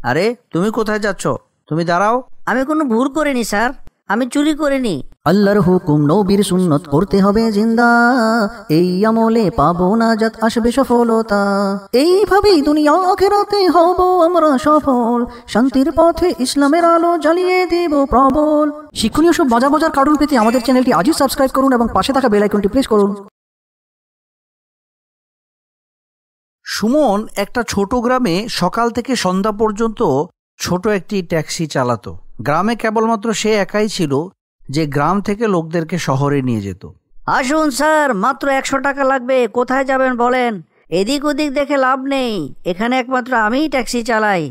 আরে তুমি কোথায় যাচ্ছ? তুমি দাঁড়াও। আমি কোনো ভুল করিনি স্যার, আমি চুরি করিনি। আল্লাহর হুকুম নবীর সুন্নত করতে হবে জিন্দা, এই আমলে পাবো নাজাত আসবে সফলতা। এইভাবেই দুনিয়া আখিরাতে হব আমরা সফল, শান্তির পথে ইসলামের আলো জ্বালিয়ে দেব প্রবল। শিক্ষণীয় সব মজার কার্টুন পেতে আমাদের চ্যানেলটি আজই সাবস্ক্রাইব করুন এবং পাশে থাকা বেল আইকনটি প্রেস করুন। সুমন একটা ছোট গ্রামে সকাল থেকে সন্ধ্যা পর্যন্ত ছোট একটি ট্যাক্সি চালাতো। গ্রামে কেবলমাত্র সে একাই ছিল যে গ্রাম থেকে লোকদেরকে শহরে নিয়ে যেত। আসুন স্যার, মাত্র 100 টাকা লাগবে। কোথায় যাবেন বলেন? এদিক ওদিক দেখে লাভ নেই, এখানে একমাত্র আমিই ট্যাক্সি চালাই।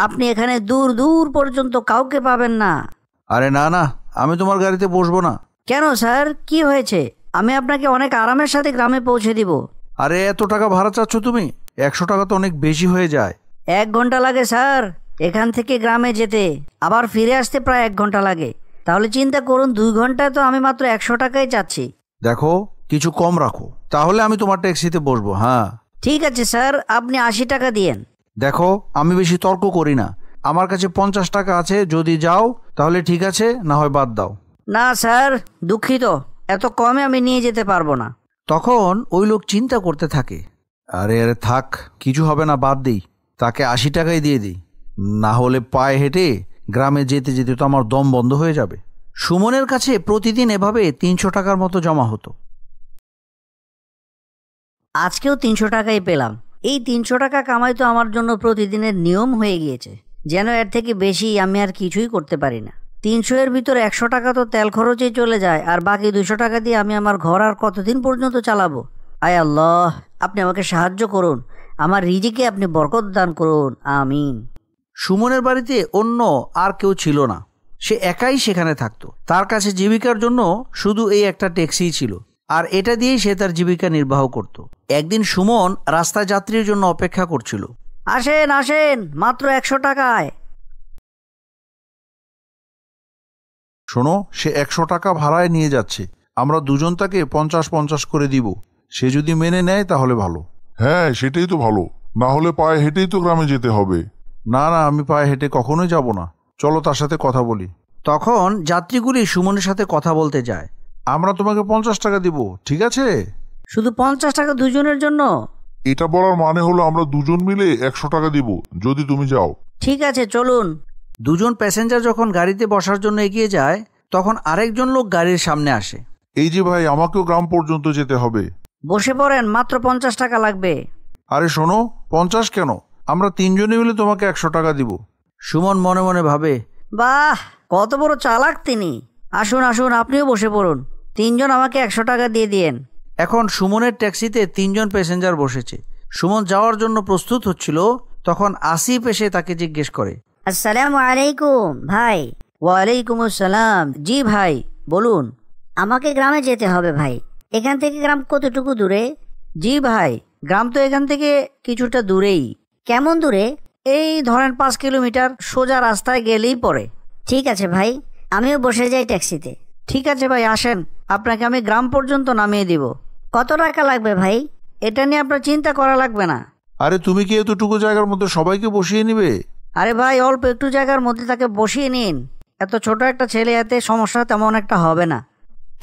আপনি এখানে দূর দূর পর্যন্ত কাউকে পাবেন না। আরে না না, আমি তোমার গাড়িতে বসবো না। কেন স্যার, কি হয়েছে? আমি আপনাকে অনেক আরামের সাথে গ্রামে পৌঁছে দিব। আরে এত টাকা ভাড়া চাচ্ছ তুমি? 100 টাকা তো অনেক বেশি হয়ে যায়। 1 ঘন্টা লাগে স্যার এখান থেকে গ্রামে যেতে, আবার ফিরে আসতে প্রায় 1 ঘন্টা লাগে। তাহলে চিন্তা করুন, 2 ঘন্টায় তো আমি মাত্র 100 টাকাই চাচ্ছি। দেখো, কিছু কম রাখো, তাহলে আমি তোমার ট্যাক্সিতে বসবো। হ্যাঁ ঠিক আছে স্যার, আপনি 80 টাকা দিয়েন। দেখো, আমি বেশি তর্ক করি না, আমার কাছে 50 টাকা আছে, যদি যাও তাহলে ঠিক আছে, না হয় বাদ দাও। না স্যার, দুঃখিত, এত কমে আমি নিয়ে যেতে পারবো না। তখন ওই লোক চিন্তা করতে থাকে, আরে আরে থাক, কিছু হবে না, বাদ দিই, তাকে 80 টাকাই দিয়ে দিই, না হলে পায়ে হেঁটে গ্রামে যেতে যেতে তো আমার দম বন্ধ হয়ে যাবে। সুমনের কাছে প্রতিদিন এভাবে 300 টাকার মতো জমা হতো। আজকেও 300 টাকাই পেলাম। এই 300 টাকা কামাই তো আমার জন্য প্রতিদিনের নিয়ম হয়ে গিয়েছে, যেন এর থেকে বেশি আমি আর কিছুই করতে পারি না। 300 এর ভিতরে 100 টাকা তো তেল খরচেই চলে যায়, আর বাকি 200 টাকা দিয়ে আমি আমার ঘর আর কতদিন পর্যন্ত চালাবো? আয় আল্লাহ, আপনি আমাকে সাহায্য করুন, আমার রিজিকে আপনি বরকত দান করুন, আমিন। সুমনের বাড়িতে অন্য আর কেউ ছিল না, সে একাই সেখানে থাকতো। তার কাছে জীবিকার জন্য শুধু এই একটা ট্যাক্সিই ছিল, আর এটা দিয়েই সে তার জীবিকা নির্বাহ করত। একদিন সুমন রাস্তায় যাত্রীর জন্য অপেক্ষা করছিল। আসেন আসেন, মাত্র 100 টাকায়। শোনো, সে 100 টাকা ভাড়ায় নিয়ে যাচ্ছে, আমরা দুজন তাকে 50-50 করে দিব। সে যদি মেনে নেয় তাহলে ভালো। হ্যাঁ, সেটাই তো ভালো, না হলে পায়ে হেঁটেই তো গ্রামে যেতে হবে। না না, আমি পায়ে হেঁটে কখনোই যাব না, চলো তার সাথে কথা বলি। তখন যাত্রীগুলি সুমনের সাথে কথা বলতে যায়। আমরা তোমাকে 50 টাকা দিব, ঠিক আছে? শুধু 50 টাকা দুজনের জন্য? এটা বলার মানে হলো আমরা দুজন মিলে 100 টাকা দিব যদি তুমি যাও। ঠিক আছে, চলুন। দুজন প্যাসেঞ্জার যখন গাড়িতে বসার জন্য এগিয়ে যায়, তখন আরেকজন লোক গাড়ির সামনে আসে। এই যে ভাই, আমাকেও গ্রাম পর্যন্ত যেতে হবে। বসে পড়েন, মাত্র 50 টাকা লাগবে। আরে শোনো, 50 কেন, আমরা 3 জনে মিলে তোমাকে 100 টাকা দিব। সুমন মনে মনে ভাবে, বাহ, কত বড় চালাক তিনি। আসুন আসুন, আপনিও বসে পড়ুন, 3 জন আমাকে 100 টাকা দিয়ে দিয়েন। এখন সুমনের ট্যাক্সিতে 3 জন প্যাসেঞ্জার বসেছে। সুমন যাওয়ার জন্য প্রস্তুত হচ্ছিল, তখন আসিফ এসে তাকে জিজ্ঞেস করে, আসসালামু আলাইকুম ভাই। ওয়ালাইকুম আসসালাম। জি ভাই, বলুন। আমাকে গ্রামে যেতে হবে ভাই। এখান থেকে গ্রাম কতটুকু দূরে? জি ভাই, গ্রাম তো এখান থেকে কিছুটা দূরেই। কেমন দূরে? এই ধরেন 5 কিলোমিটার, সোজা রাস্তায় গেলেই পড়ে। ঠিক আছে ভাই, আমিও বসে যাই ট্যাক্সিতে। ঠিক আছে ভাই, আসেন, আপনাকে আমি গ্রাম পর্যন্ত নামিয়ে দিব। কত টাকা লাগবে ভাই? এটা নিয়ে আপনার চিন্তা করা লাগবে না। আরে তুমি কি এতটুকু জায়গার মধ্যে সবাইকে বসিয়ে নিবে? আরে ভাই, অল্প একটু জায়গার মধ্যে তাকে বসিয়ে নিন, এত ছোট একটা ছেলে, এতে সমস্যা তেমন একটা হবে না।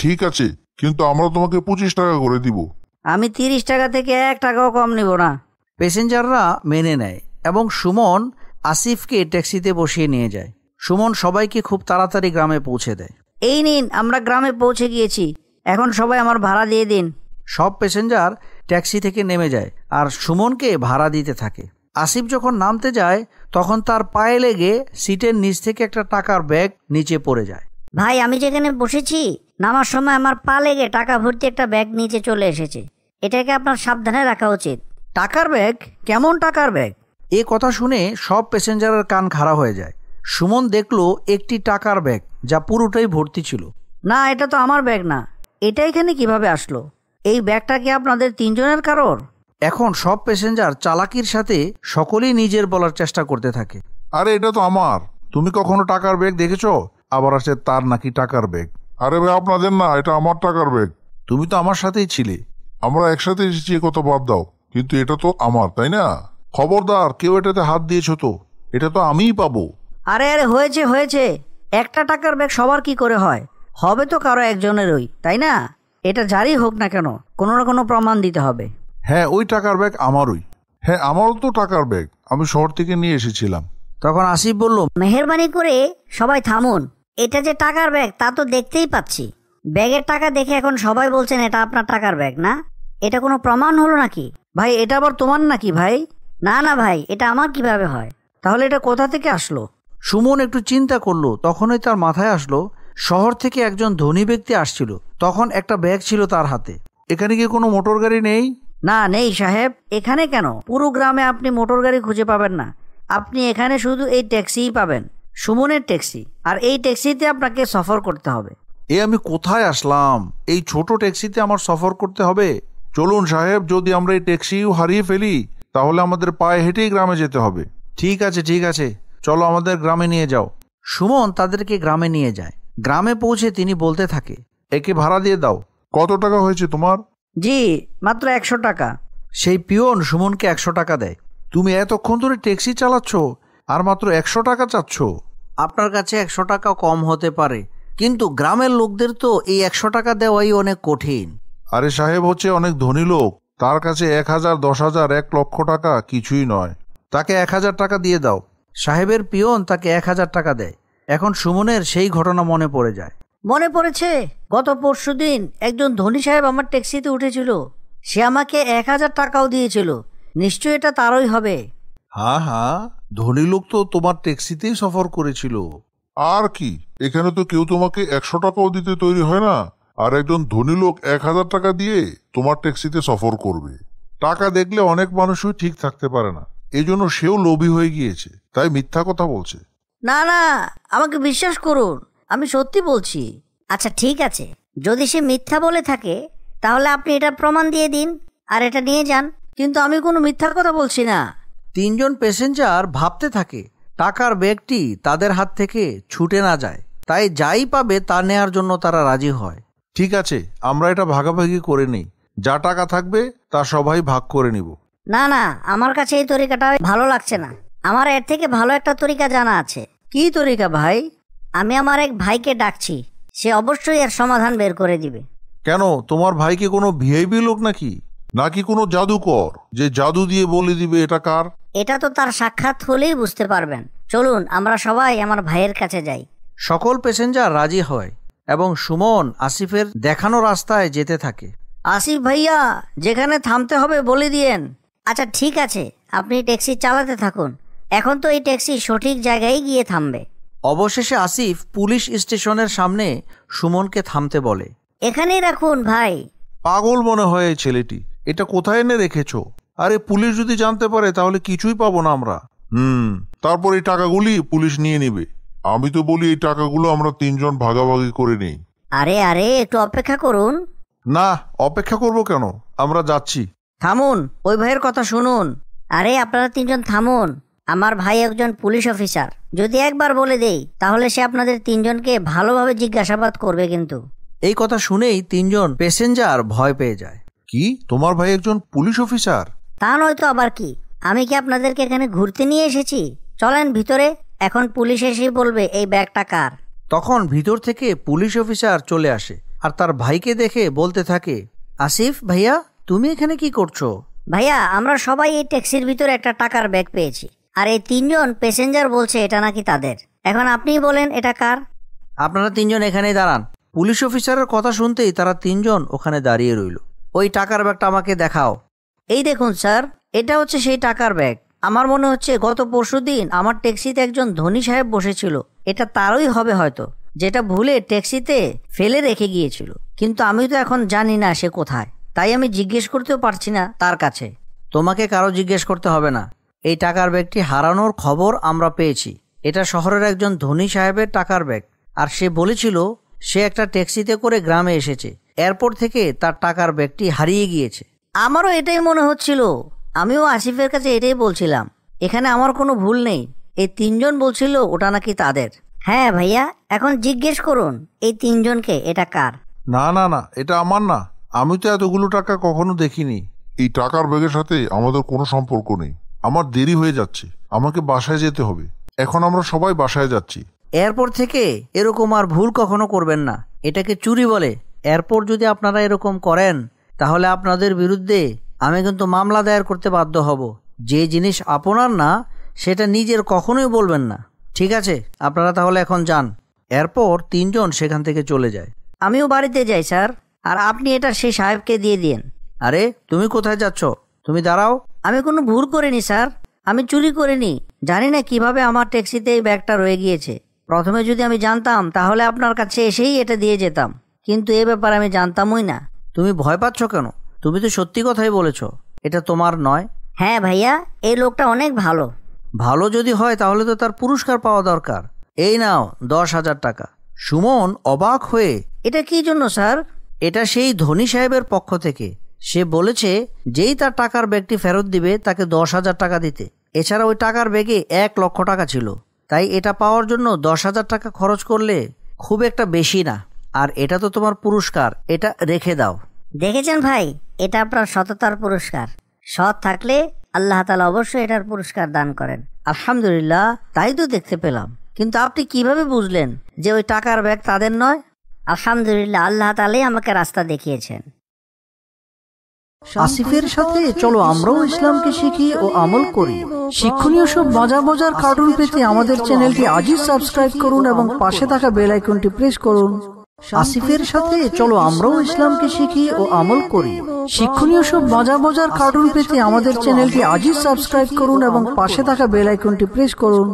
ঠিক আছে, কিন্তু আমরা তোমাকে 25 টাকা করে দিব। আমি 30 টাকা থেকে 1 টাকাও কম নিব না। প্যাসেঞ্জাররা মেনে নেয় এবং সুমন আসিফকে ট্যাক্সিতে বসিয়ে নিয়ে যায়। সুমন সবাইকে খুব তাড়াতাড়ি গ্রামে পৌঁছে দেয়। এই নিন, আমরা গ্রামে পৌঁছে গিয়েছি, এখন সবাই আমার ভাড়া দিয়ে দিন। সব প্যাসেঞ্জার ট্যাক্সি থেকে নেমে যায় আর সুমনকে ভাড়া দিতে থাকে। আসিফ যখন নামতে যায়, তখন তার পায়ে লেগে সিটের নিচ থেকে একটা টাকার ব্যাগ নিচে পড়ে যায়। ভাই, আমি যেখানে বসেছি, নামার সময় আমার পা লেগে টাকা ভর্তি একটা ব্যাগ নিচে চলে এসেছে। এটাকে আপনার সাবধানে রাখা উচিত। টাকার ব্যাগ? কেমন টাকার ব্যাগ? এ কথা শুনে সব প্যাসেঞ্জারের কান খাড়া হয়ে যায়। সুমন দেখলো একটি টাকার ব্যাগ, যা পুরোটাই ভর্তি ছিল। না, এটা তো আমার ব্যাগ না। এটা এখানে কিভাবে আসলো? এই ব্যাগটা কি আপনাদের 3 জনের কারোর? এখন সব প্যাসেঞ্জার চালাকির সাথে সকলেই নিজের বলার চেষ্টা করতে থাকে। আরে এটা তো আমার, তুমি কখনো টাকার ব্যাগ দেখেছো? আবার আসে তার নাকি টাকার ব্যাগ। আরে ভাই, আপনাদের না, এটা আমার টাকার ব্যাগ। তুমি তো আমার সাথেই ছিলে। আমরা একসাথে এসেছি, কথা বাদ দাও, কিন্তু এটা তো আমার, তাই না? খবরদার, কেউ এটাতে হাত দিয়েছো তো? এটা তো আমিই পাবো। আরে আরে হয়েছে হয়েছে, একটা টাকার ব্যাগ সবার কি করে হয়? হবে তো কারো একজনেরই, তাই না? এটা যারই হোক না কেন, কোনো না কোনো প্রমাণ দিতে হবে। হ্যাঁ, ওই টাকার ব্যাগ আমারই। হ্যাঁ, আমারও তো টাকার ব্যাগ, আমি শহর থেকে নিয়ে এসেছিলাম। তখন আসিফ বলল, মেহেরবানি করে সবাই থামুন, এটা যে টাকার ব্যাগ তা তো দেখতেই পাচ্ছি। ব্যাগের টাকা দেখে এখন সবাই বলছেন এটা আপনার টাকার ব্যাগ না? এটা কোনো প্রমাণ হলো নাকি? ভাই এটা আবার তোমার নাকি ভাই? না না ভাই, এটা আমার কিভাবে হয়? তাহলে এটা কোথা থেকে আসলো? সুমন একটু চিন্তা করলো, তখনই তার মাথায় আসলো শহর থেকে একজন ধনী ব্যক্তি আসছিল। তখন একটা ব্যাগ ছিল তার হাতে। এখানে কি কোনো মোটর গাড়ি নেই? না নেই সাহেব। এখানে কেন? পুরো গ্রামে আপনি মোটর গাড়ি খুঁজে পাবেন না। আপনি এখানে শুধু এই ট্যাক্সিই পাবেন, সুমনের ট্যাক্সি। আর এই ট্যাক্সিতে আপনাকে সফর করতে হবে। আমি কোথায় আসলাম? এই ছোট ট্যাক্সিতে আমার সফর করতে হবে? চলুন সাহেব, যদি আমরা এই ট্যাক্সিও হারিয়ে ফেলি তাহলে আমাদের পায়ে হেঁটেই গ্রামে যেতে হবে। ঠিক আছে, চলো আমাদের গ্রামে নিয়ে যাও। সুমন তাদেরকে গ্রামে নিয়ে যায়। গ্রামে পৌঁছে তিনি বলতে থাকে, একে ভাড়া দিয়ে দাও। কত টাকা হয়েছে তোমার? জি, মাত্র 100 টাকা। সেই পিয়ন সুমনকে 100 টাকা দেয়। তুমি এতক্ষণ ধরে ট্যাক্সি চালাচ্ছ আর মাত্র 100 টাকা চাচ্ছ? আপনার কাছে 100 টাকা কম হতে পারে, কিন্তু গ্রামের লোকদের তো এই 100 টাকা দেওয়াই অনেক কঠিন। আরে সাহেব হচ্ছে অনেক ধনী লোক, তার কাছে 1000, 10,000, 1 লক্ষ টাকা কিছুই নয়। তাকে 1000 টাকা দিয়ে দাও। সাহেবের পিয়ন তাকে 1000 টাকা দেয়। এখন সুমনের সেই ঘটনা মনে পড়ে যায়। মনে পড়েছে, গত পরশুদিন একজন ধনী সাহেব আমার ট্যাক্সিতে উঠেছিল। সে আমাকে 1000 টাকাও দিয়েছিল। নিশ্চয়ই এটা তারই হবে। হ্যাঁ, ধনী লোক তো তোমার ট্যাক্সিতেই সফর করেছিল। আর কি, এখানে তো কেউ তোমাকে 100 টাকাও দিতে তৈরি হয় না, আর একজন ধনী লোক 1000 টাকা দিয়ে তোমার ট্যাক্সিতে সফর করবে। টাকা দেখলে অনেক মানুষই ঠিক থাকতে পারে না, এই জন্য সেও লোভী হয়ে গিয়েছে, তাই মিথ্যা কথা বলছে। না না, আমাকে বিশ্বাস করুন, আমি সত্যি বলছি। আচ্ছা ঠিক আছে, যদি সে মিথ্যা বলে থাকে তাহলে আপনি এটার প্রমাণ দিয়ে দিন আর এটা নিয়ে যান। কিন্তু আমি কোনো মিথ্যা কথা বলছি না। 3 জন প্যাসেঞ্জার ভাবতে থাকে টাকার ব্যাগটি তাদের হাত থেকে ছুটে না যায়, তাই যাই পাবে তা নেয়ার জন্য তারা রাজি হয়। ঠিক আছে, আমরা এটা ভাগাভাগি করে নিই। যা টাকা থাকবে তা সবাই ভাগ করে নিব। না না, আমার কাছে এই তরিকাটা ভালো লাগছে না। আমার এর থেকে ভালো একটা তরিকা জানা আছে। কি তরিকা ভাই? আমি আমার এক ভাইকে ডাকছি, সে অবশ্যই এর সমাধান বের করে দিবে। কেন, তোমার ভাই কি কোনো ভিআইপি লোক নাকি? নাকি কোনো জাদুকর যে জাদু দিয়ে বলে দিবে এটা কার? এটা তো তার সাক্ষাৎ হলেই বুঝতে পারবেন। চলুন আমরা সবাই আমার ভাইয়ের কাছে যাই। সকল প্যাসেঞ্জার রাজি হয় এবং সুমন আসিফের দেখানো রাস্তায় যেতে থাকে। আসিফ ভাইয়া, যেখানে থামতে হবে বলে দিয়েন। আচ্ছা ঠিক আছে, আপনি ট্যাক্সি চালাতে থাকুন। এখন তো এই ট্যাক্সি সঠিক জায়গায় গিয়ে থামবে। অবশেষে আসিফ পুলিশ স্টেশনের সামনে সুমনকে থামতে বলে। এখানেই রাখুন ভাই। পাগল মনে হয় এই ছেলেটি, এটা কোথায় এনে রেখেছো? আরে পুলিশ যদি জানতে পারে তাহলে কিছুই পাবো না আমরা। তারপর এই টাকাগুলি পুলিশ নিয়ে নিবে। আমি তো বলি এই টাকাগুলো আমরা 3 জন ভাগাভাগি করে নেই। আরে আরে, একটু অপেক্ষা করুন। না, অপেক্ষা করব কেন, আমরা যাচ্ছি। থামুন, ওই ভাইয়ের কথা শুনুন। আরে আপনারা 3 জন থামুন। আমার ভাই একজন পুলিশ অফিসার, যদি একবার বলে দেই তাহলে সে আপনাদের 3 জনকে ভালোভাবে জিজ্ঞাসাবাদ করবে। কিন্তু এই কথা শুনেই 3 জন প্যাসেঞ্জার ভয় পেয়ে যায়। কি, তোমার ভাই একজন পুলিশ অফিসার? তা নয় তো আবার কি, আমি কি আপনাদেরকে এখানে ঘুরতে নিয়ে এসেছি? চলেন ভিতরে, এখন পুলিশ এসেই বলবে এই ব্যাগটা কার। তখন ভিতর থেকে পুলিশ অফিসার চলে আসে আর তার ভাইকে দেখে বলতে থাকে, আসিফ ভাইয়া, তুমি এখানে কি করছো? ভাইয়া, আমরা সবাই এই ট্যাক্সির ভিতরে একটা টাকার ব্যাগ পেয়েছি, আর এই 3 জন প্যাসেঞ্জার বলছে এটা নাকি তাদের। এখন আপনিই বলেন এটা কার। আপনারা 3 জন এখানেই দাঁড়ান। পুলিশ অফিসারের কথা শুনতেই তারা 3 জন ওখানে দাঁড়িয়ে রইল। ওই টাকার ব্যাগটা আমাকে দেখাও। এই দেখুন স্যার, এটা হচ্ছে সেই টাকার ব্যাগ। আমার মনে হচ্ছে গত পরশুদিন আমার ট্যাক্সিতে একজন ধনী সাহেব বসেছিল। এটা তারই হবে হয়তো, যেটা ভুলে ট্যাক্সিতে ফেলে রেখে গিয়েছিল। কিন্তু আমি তো এখন জানি না সে কোথায়, তাই আমি জিজ্ঞেস করতেও পারছি না তার কাছে। তোমাকে কারো জিজ্ঞেস করতে হবে না। এই টাকার ব্যাগটি হারানোর খবর আমরা পেয়েছি। এটা শহরের একজন ধনী সাহেবের টাকার ব্যাগ, আর সে বলেছিল সে একটা ট্যাক্সিতে করে গ্রামে এসেছে। এরপর থেকে তার টাকার ব্যাগটি হারিয়ে গিয়েছে। আমারও এটাই মনে হচ্ছিল। আমিও আসিফের কাছে এটাই বলছিলাম। এখানে আমার কোনো ভুল নেই। এই 3 জন বলছিল ওটা নাকি তাদের। হ্যাঁ ভাইয়া, এখন জিজ্ঞেস করুন এই 3 জনকে এটা কার। না না না, এটা আমার না। আমি তো এতগুলো টাকা কখনো দেখিনি। এই টাকার ব্যাগের সাথে আমাদের কোনো সম্পর্ক নেই। আমার দেরি হয়ে যাচ্ছে, আমাকে বাসায় যেতে হবে। এখন আমরা সবাই বাসায় যাচ্ছি। এরপর থেকে এরকম আর ভুল কখনো করবেন না, এটাকে চুরি বলে। এরপর যদি আপনারা এরকম করেন তাহলে আপনাদের বিরুদ্ধে আমি কিন্তু মামলা দায়ের করতে বাধ্য হব। যে জিনিস আপনার না সেটা নিজের কখনোই বলবেন না, ঠিক আছে? আপনারা তাহলে এখন যান। এরপর তিনজন সেখান থেকে চলে যায়। আমিও বাড়িতে যাই স্যার, আর আপনি এটা সেই সাহেবকে দিয়ে দিন। আরে তুমি কোথায় যাচ্ছ? তুমি দাঁড়াও। আমি কোনো ভুল করিনি স্যার, আমি চুরি করিনি। জানি না কিভাবে আমার ট্যাক্সিতে এই ব্যাগটা রয়ে গিয়েছে। প্রথমে যদি আমি জানতাম তাহলে আপনার কাছে এসেই এটা দিয়ে যেতাম, কিন্তু এ ব্যাপারে আমি জানতামই না। তুমি ভয় পাচ্ছ কেন? তুমি তো সত্যি কথাই বলেছ, এটা তোমার নয়। হ্যাঁ ভাইয়া, এই লোকটা অনেক ভালো। ভালো যদি হয় তাহলে তো তার পুরস্কার পাওয়া দরকার। এই নাও 10,000 টাকা। সুমন অবাক হয়ে, এটা কি জন্য স্যার? এটা সেই ধনী সাহেবের পক্ষ থেকে। সে বলেছে যেই তার টাকার ব্যাগটি ফেরত দিবে তাকে 10,000 টাকা দিতে। এছাড়া ওই টাকার ব্যাগে 1 লক্ষ টাকা ছিল। তাই এটা পাওয়ার জন্য 10,000 টাকা খরচ করলে খুব একটা বেশি না। আর এটা তো তোমার পুরস্কার, এটা রেখে দাও। দেখেছেন ভাই, এটা আপনার সততার পুরস্কার। সৎ থাকলে আল্লাহ তাআলা অবশ্যই এটার পুরস্কার দান করেন। আলহামদুলিল্লাহ, তাই তো দেখতে পেলাম। কিন্তু আপনি কিভাবে বুঝলেন যে ওই টাকার ব্যাগ তাদের নয়? আলহামদুলিল্লাহ, আল্লাহ তাআলাই আমাকে রাস্তা দেখিয়েছেন। আসিফের সাথে চলো আমরাও ইসলামকে শিখি ও আমল করি। শিক্ষণীয় সব মজার মজার কার্টুন পেতে আমাদের চ্যানেলটি আজই সাবস্ক্রাইব করুন এবং পাশে থাকা বেল আইকনটি প্রেস করুন। আসিফের সাথে চলো আমরাও ইসলামকে শিখি ও আমল করি। শিক্ষণীয় সব মজার মজার কার্টুন পেতে আমাদের চ্যানেলটি আজই সাবস্ক্রাইব করুন এবং পাশে থাকা বেল আইকনটি প্রেস করুন।